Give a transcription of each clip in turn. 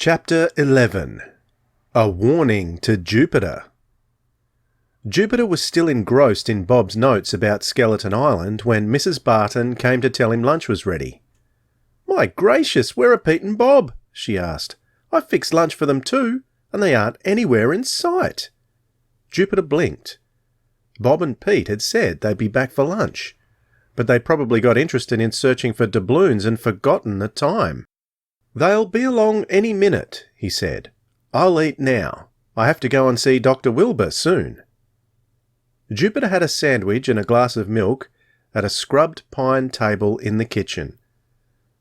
Chapter 11. A Warning to Jupiter. Jupiter was still engrossed in Bob's notes about Skeleton Island when Mrs. Barton came to tell him lunch was ready. "My gracious, where are Pete and Bob?" she asked. "I fixed lunch for them too, and they aren't anywhere in sight." Jupiter blinked. Bob and Pete had said they'd be back for lunch, but they'd probably got interested in searching for doubloons and forgotten the time. "They'll be along any minute," he said. "I'll eat now. I have to go and see Dr. Wilbur soon." Jupiter had a sandwich and a glass of milk at a scrubbed pine table in the kitchen.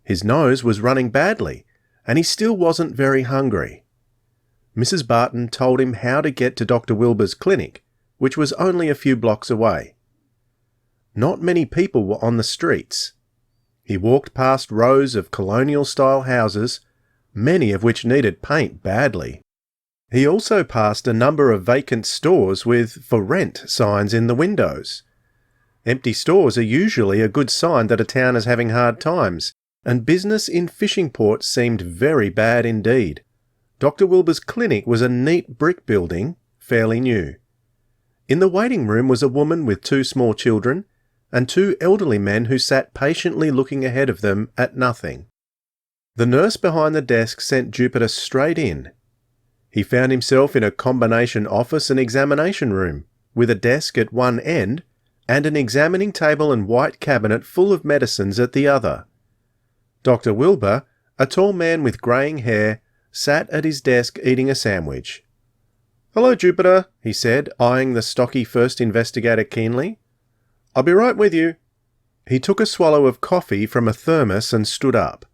His nose was running badly, and he still wasn't very hungry. Mrs. Barton told him how to get to Dr. Wilbur's clinic, which was only a few blocks away. Not many people were on the streets. He walked past rows of colonial-style houses, many of which needed paint badly. He also passed a number of vacant stores with "For Rent" signs in the windows. Empty stores are usually a good sign that a town is having hard times, and business in fishing ports seemed very bad indeed. Dr. Wilbur's clinic was a neat brick building, fairly new. In the waiting room was a woman with 2 small children, and 2 elderly men who sat patiently looking ahead of them at nothing. The nurse behind the desk sent Jupiter straight in. He found himself in a combination office and examination room, with a desk at one end and an examining table and white cabinet full of medicines at the other. Dr. Wilbur, a tall man with greying hair, sat at his desk eating a sandwich. "Hello, Jupiter," he said, eyeing the stocky first investigator keenly. "I'll be right with you." He took a swallow of coffee from a thermos and stood up.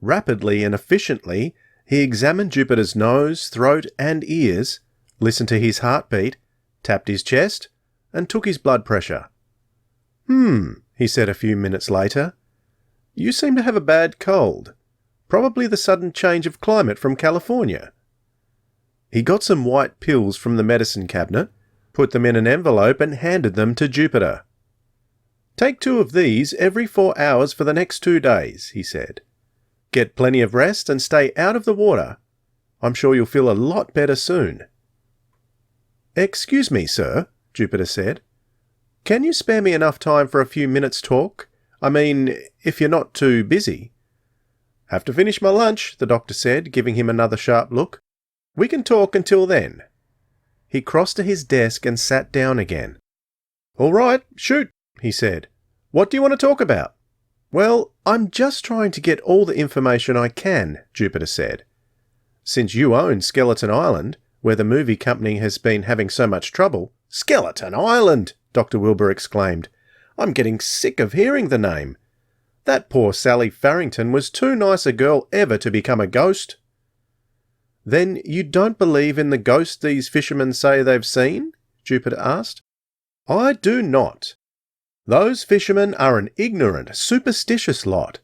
Rapidly and efficiently, he examined Jupiter's nose, throat and ears, listened to his heartbeat, tapped his chest, and took his blood pressure. He said a few minutes later. "You seem to have a bad cold. Probably the sudden change of climate from California." He got some white pills from the medicine cabinet, put them in an envelope and handed them to Jupiter. "Take 2 of these every 4 hours for the next 2 days, he said. "Get plenty of rest and stay out of the water. I'm sure you'll feel a lot better soon." "Excuse me, sir," Jupiter said. "Can you spare me enough time for a few minutes' talk? I mean, if you're not too busy." "Have to finish my lunch," the doctor said, giving him another sharp look. "We can talk until then." He crossed to his desk and sat down again. "All right, shoot," he said. "What do you want to talk about?" "Well, I'm just trying to get all the information I can," Jupiter said. "Since you own Skeleton Island, where the movie company has been having so much trouble—" "Skeleton Island!" Dr. Wilbur exclaimed. "I'm getting sick of hearing the name. That poor Sally Farrington was too nice a girl ever to become a ghost." "Then you don't believe in the ghost these fishermen say they've seen?" Jupiter asked. "I do not. Those fishermen are an ignorant, superstitious lot.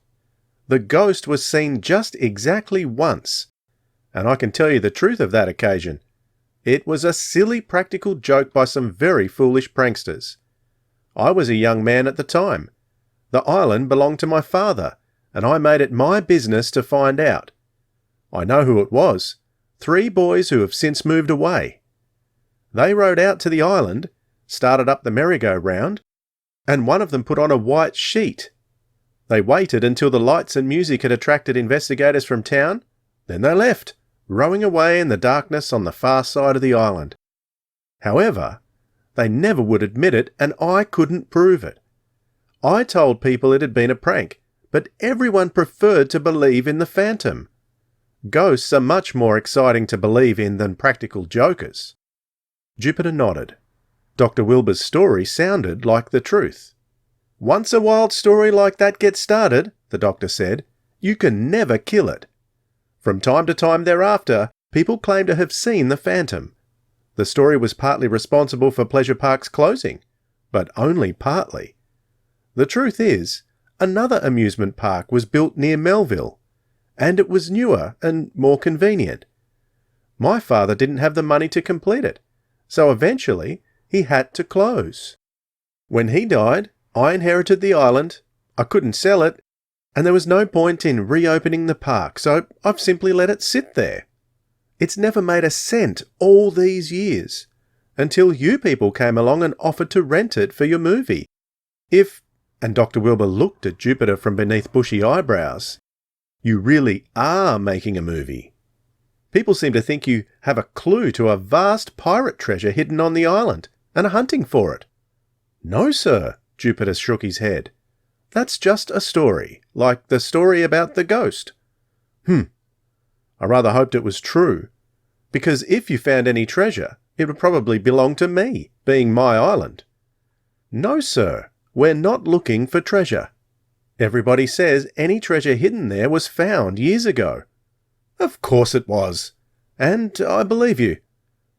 The ghost was seen just exactly once, and I can tell you the truth of that occasion. It was a silly practical joke by some very foolish pranksters. I was a young man at the time. The island belonged to my father, and I made it my business to find out. I know who it was. 3 boys who have since moved away. They rowed out to the island, started up the merry-go-round, and one of them put on a white sheet. They waited until the lights and music had attracted investigators from town, then they left, rowing away in the darkness on the far side of the island. However, they never would admit it, and I couldn't prove it. I told people it had been a prank, but everyone preferred to believe in the phantom. Ghosts are much more exciting to believe in than practical jokers." Jupiter nodded. Dr. Wilbur's story sounded like the truth. "Once a wild story like that gets started," the doctor said, "you can never kill it. From time to time thereafter, people claim to have seen the phantom. The story was partly responsible for Pleasure Park's closing, but only partly. The truth is, another amusement park was built near Melville, and it was newer and more convenient. My father didn't have the money to complete it, so eventually he had to close. When he died, I inherited the island. I couldn't sell it, And there was no point in reopening the park, so I've simply let it sit there. It's never made a cent all these years, until you people came along and offered to rent it for your movie. And Dr. Wilbur looked at Jupiter from beneath bushy eyebrows, you really are making a movie. People seem to think you have a clue to a vast pirate treasure hidden on the island and are hunting for it. No, sir, Jupiter shook his head. That's just a story, like the story about the ghost. I rather hoped it was true, because if you found any treasure, it would probably belong to me, being my island. No, sir, we're not looking for treasure. Everybody says any treasure hidden there was found years ago. Of course it was, and I believe you.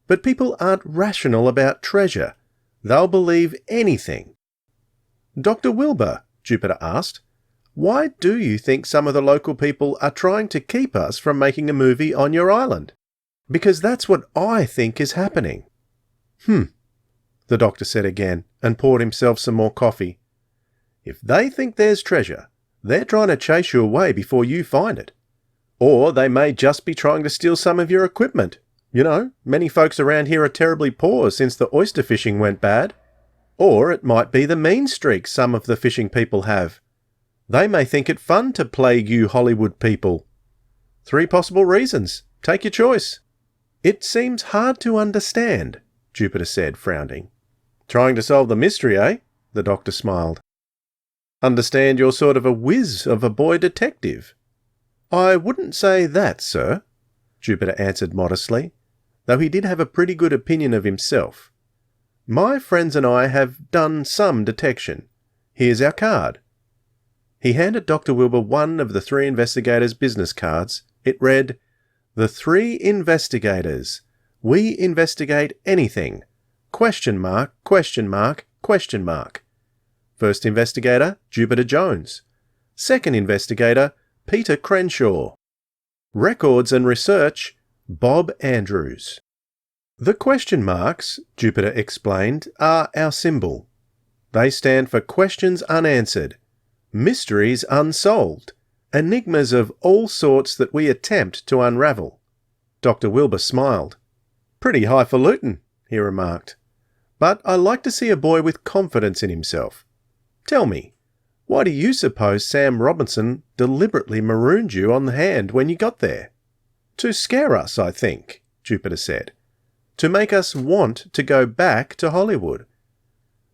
But people aren't rational about treasure. They'll believe anything. Dr. Wilbur, Jupiter asked, why do you think some of the local people are trying to keep us from making a movie on your island? Because that's what I think is happening. The doctor said again, and poured himself some more coffee. If they think there's treasure, they're trying to chase you away before you find it. Or they may just be trying to steal some of your equipment. You know, many folks around here are terribly poor since the oyster fishing went bad. Or it might be the mean streak some of the fishing people have. They may think it fun to plague you Hollywood people. 3 possible reasons. Take your choice. It seems hard to understand, Jupiter said, frowning. Trying to solve the mystery, eh? The doctor smiled. Understand you're sort of a whiz of a boy detective. I wouldn't say that, sir, Jupiter answered modestly, though he did have a pretty good opinion of himself. My friends and I have done some detection. Here's our card. He handed Dr. Wilbur one of the 3 investigators' business cards. It read, The 3 investigators. We investigate anything. ? First investigator, Jupiter Jones. Second investigator, Peter Crenshaw. Records and research, Bob Andrews. The question marks, Jupiter explained, are our symbol. They stand for questions unanswered, mysteries unsolved, enigmas of all sorts that we attempt to unravel. Dr. Wilbur smiled. Pretty highfalutin, he remarked. But I like to see a boy with confidence in himself. Tell me, why do you suppose Sam Robinson deliberately marooned you on the hand when you got there? To scare us, I think, Jupiter said. To make us want to go back to Hollywood.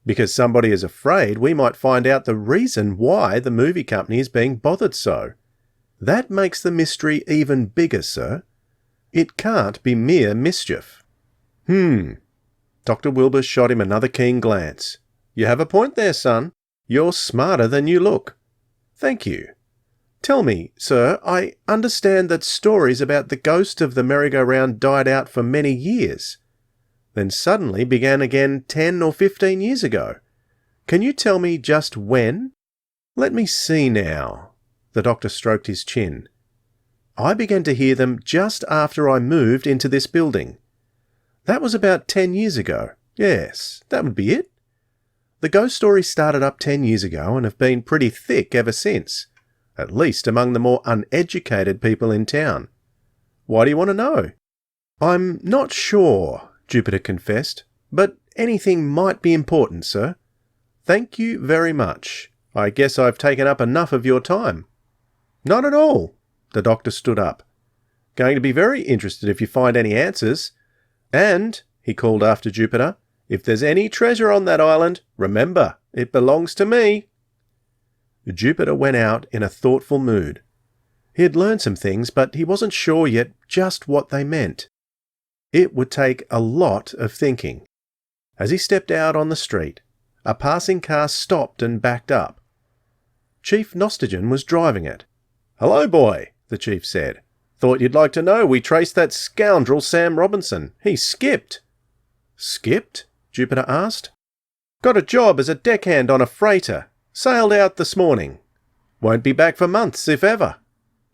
Because somebody is afraid we might find out the reason why the movie company is being bothered so. That makes the mystery even bigger, sir. It can't be mere mischief. Dr. Wilbur shot him another keen glance. You have a point there, son. You're smarter than you look. Thank you. Tell me, sir, I understand that stories about the ghost of the merry-go-round died out for many years, then suddenly began again 10 or 15 years ago. Can you tell me just when? Let me see now. The doctor stroked his chin. I began to hear them just after I moved into this building. That was about 10 years ago. Yes, that would be it. The ghost stories started up 10 years ago and have been pretty thick ever since, at least among the more uneducated people in town. Why do you want to know? I'm not sure, Jupiter confessed, but anything might be important, sir. Thank you very much. I guess I've taken up enough of your time. Not at all. The doctor stood up. Going to be very interested if you find any answers. And, he called after Jupiter, if there's any treasure on that island, remember, it belongs to me. Jupiter went out in a thoughtful mood. He had learned some things, but he wasn't sure yet just what they meant. It would take a lot of thinking. As he stepped out on the street, a passing car stopped and backed up. Chief Nostogen was driving it. "Hello, boy," the chief said. "Thought you'd like to know we traced that scoundrel Sam Robinson. He skipped." "Skipped?" Jupiter asked. "Got a job as a deckhand on a freighter. Sailed out this morning. Won't be back for months, if ever.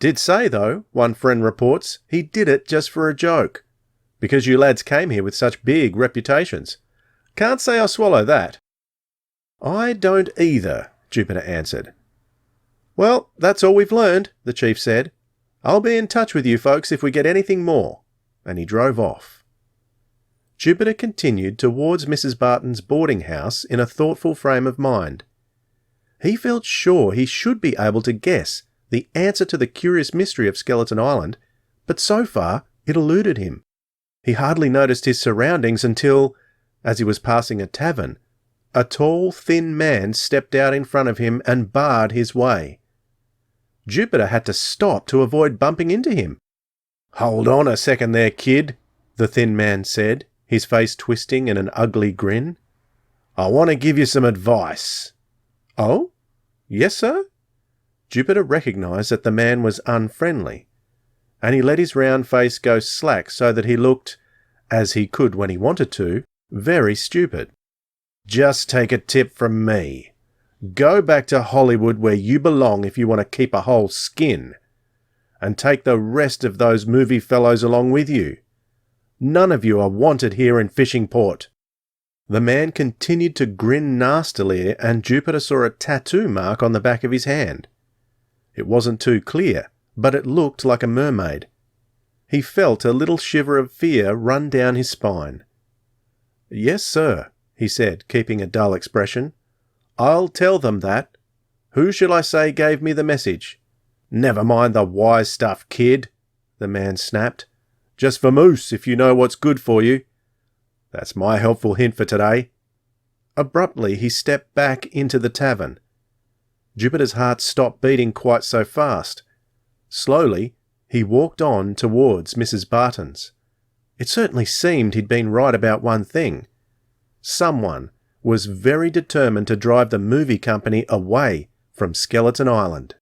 Did say, though, one friend reports, he did it just for a joke. Because you lads came here with such big reputations. Can't say I swallow that." "I don't either," Jupiter answered. Well, that's all we've learned, the chief said. I'll be in touch with you folks if we get anything more. And he drove off. Jupiter continued towards Mrs. Barton's boarding house in a thoughtful frame of mind. He felt sure he should be able to guess the answer to the curious mystery of Skeleton Island, but so far it eluded him. He hardly noticed his surroundings until, as he was passing a tavern, a tall, thin man stepped out in front of him and barred his way. Jupiter had to stop to avoid bumping into him. "Hold on a second there, kid," the thin man said, his face twisting in an ugly grin. "I want to give you some advice." "Oh? Yes, sir?" Jupiter recognised that the man was unfriendly, and he let his round face go slack so that he looked, as he could when he wanted to, very stupid. "Just take a tip from me. Go back to Hollywood where you belong if you want to keep a whole skin. And take the rest of those movie fellows along with you. None of you are wanted here in Fishingport." The man continued to grin nastily, and Jupiter saw a tattoo mark on the back of his hand. It wasn't too clear, but it looked like a mermaid. He felt a little shiver of fear run down his spine. "Yes, sir," he said, keeping a dull expression. "I'll tell them that. Who shall I say gave me the message?" "Never mind the wise stuff, kid," the man snapped. "Just vamoose if you know what's good for you. That's my helpful hint for today." Abruptly he stepped back into the tavern. Jupiter's heart stopped beating quite so fast. Slowly he walked on towards Mrs. Barton's. It certainly seemed he'd been right about one thing. Someone was very determined to drive the movie company away from Skeleton Island.